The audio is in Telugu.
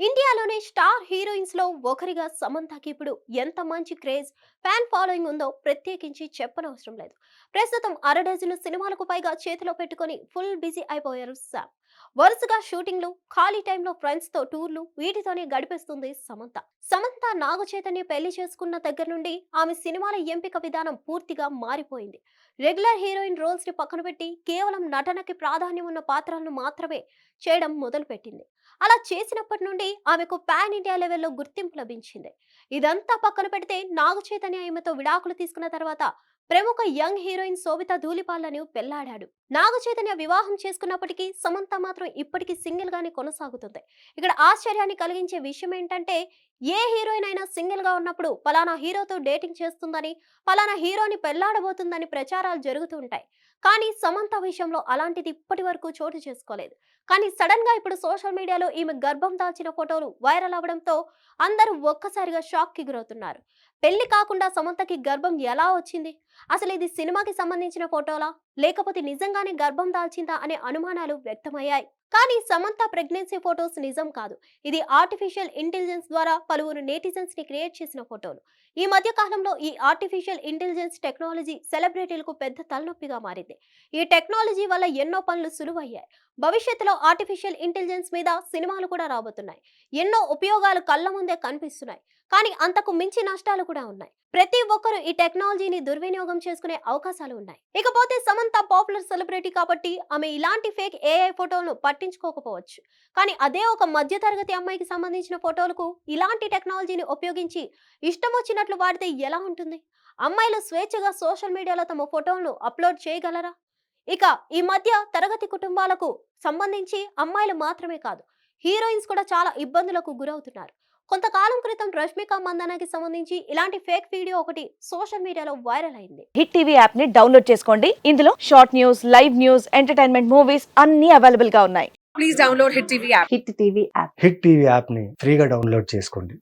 ఇండియాలోని స్టార్ హీరోయిన్స్ లో ఒకరిగా సమంతకి ఇప్పుడు ఎంత మంచి క్రేజ్, ఫ్యాన్ ఫాలోయింగ్ ఉందో ప్రత్యేకించి చెప్పనవసరం లేదు. ప్రస్తుతం అరడజను సినిమాలకు పైగా చేతిలో పెట్టుకొని ఫుల్ బిజీ అయిపోయారు సామ్. వరుసగా షూటింగ్లు, ఖాళీ టైంలో ఫ్రెండ్స్ తో టూర్లు, వీటితోనే గడిపేస్తుంది సమంత. సమంత నాగ చైతన్య పెళ్లి చేసుకున్న దగ్గర నుండి ఆమె సినిమాల ఎంపిక విధానం పూర్తిగా మారిపోయింది. రెగ్యులర్ హీరోయిన్ రోల్స్ ని పక్కన పెట్టి కేవలం నటనకి ప్రాధాన్యం ఉన్న పాత్రలను మాత్రమే చేయడం మొదలుపెట్టింది. అలా చేసినప్పటి నుండి ఆమెకు పాన్ ఇండియా లెవెల్లో గుర్తింపు లభించింది. ఇదంతా పక్కన పెడితే నాగ చైతన్య ఈమెతో విడాకులు తీసుకున్న తర్వాత ప్రముఖ యంగ్ హీరోయిన్ శోభిత ధూళిపాలను పెళ్లాడాడు. నాగ చైతన్య వివాహం చేసుకున్నప్పటికీ సమంత మాత్రం ఇప్పటికీ సింగిల్ గానే కొనసాగుతుంది. ఇక్కడ ఆశ్చర్యాన్ని కలిగించే విషయం ఏంటంటే, ఏ హీరోయిన్ అయినా సింగిల్ గా ఉన్నప్పుడు పలానా హీరోతో డేటింగ్ చేస్తుందని, పలానా హీరోని పెళ్లాడబోతుందని ప్రచారాలు జరుగుతూ ఉంటాయి. కానీ సమంత విషయంలో అలాంటిది ఇప్పటి వరకు చోటు చేసుకోలేదు. కానీ సడన్ గా ఇప్పుడు సోషల్ మీడియాలో ఈమె గర్భం దాల్చిన ఫోటోలు వైరల్ అవడంతో అందరూ ఒక్కసారిగా షాక్ కి గురవుతున్నారు. పెళ్లి కాకుండా సమంతకి గర్భం ఎలా వచ్చింది? అసలు ఇది సినిమాకి సంబంధించిన ఫోటోలా, లేకపోతే నిజంగానే గర్భం దాల్చిందా అనే అనుమానాలు వ్యక్తమయ్యాయి. కానీ సమంత ప్రెగ్నెన్సీ ఫోటోస్ నిజం కాదు. ఇది ఆర్టిఫిషియల్ ఇంటెలిజెన్స్ ద్వారా పలువురు నెటిజన్స్ ని క్రియేట్ చేసిన ఫోటోలు. ఈ మధ్య కాలంలో ఈ ఆర్టిఫిషియల్ ఇంటెలిజెన్స్ టెక్నాలజీ సెలబ్రిటీలకు పెద్ద తలనొప్పిగా మారింది. ఈ టెక్నాలజీ వల్ల ఎన్నో పనులు సులువయ్యాయి. భవిష్యత్తులో ఆర్టిఫిషియల్ ఇంటెలిజెన్స్ మీద సినిమాలు కూడా రాబోతున్నాయి. ఎన్నో ఉపయోగాలు కళ్ళ ముందే కనిపిస్తున్నాయి. కానీ అంతకు మించి నష్టాలు కూడా ఉన్నాయి. ప్రతి ఒక్కరూ ఈ టెక్నాలజీని దుర్వినియోగం చేసుకునే అవకాశాలు ఉన్నాయి. ఇకపోతే సమంత పాపులర్ సెలబ్రిటీ కాబట్టి ఆమె ఇలాంటి ఫేక్ ఏఐ ఫోటోలను పట్టించుకోకపోవచ్చు. కానీ అదే ఒక మధ్యతరగతి అమ్మాయికి సంబంధించిన ఫోటోలకు ఇలాంటి టెక్నాలజీని ఉపయోగించి ఇష్టం వచ్చినట్లు వాడితే ఎలా ఉంటుంది? అమ్మాయిలు స్వేచ్ఛగా సోషల్ మీడియాలో తమ ఫోటోలను అప్లోడ్ చేయగలరా? ఇక ఈ మధ్య తరగతి కుటుంబాలకు సంబంధించి అమ్మాయిలు మాత్రమే కాదు, హీరోయిన్స్ కూడా చాలా ఇబ్బందులకు గురవుతున్నారు. కొంతకాలం క్రితం రష్మిక మందనాకి సంబంధించి ఇలాంటి ఫేక్ వీడియో ఒకటి సోషల్ మీడియాలో వైరల్ అయింది. హిట్ టీవీ యాప్ ని డౌన్లోడ్ చేసుకోండి. ఇందులో short news, live news, entertainment movies అన్ని అవైలబుల్ గా ఉన్నాయి. Please download Hit TV app. Hit TV app hit TV యాప్ని ఫ్రీగా డౌన్లోడ్ చేసుకోండి.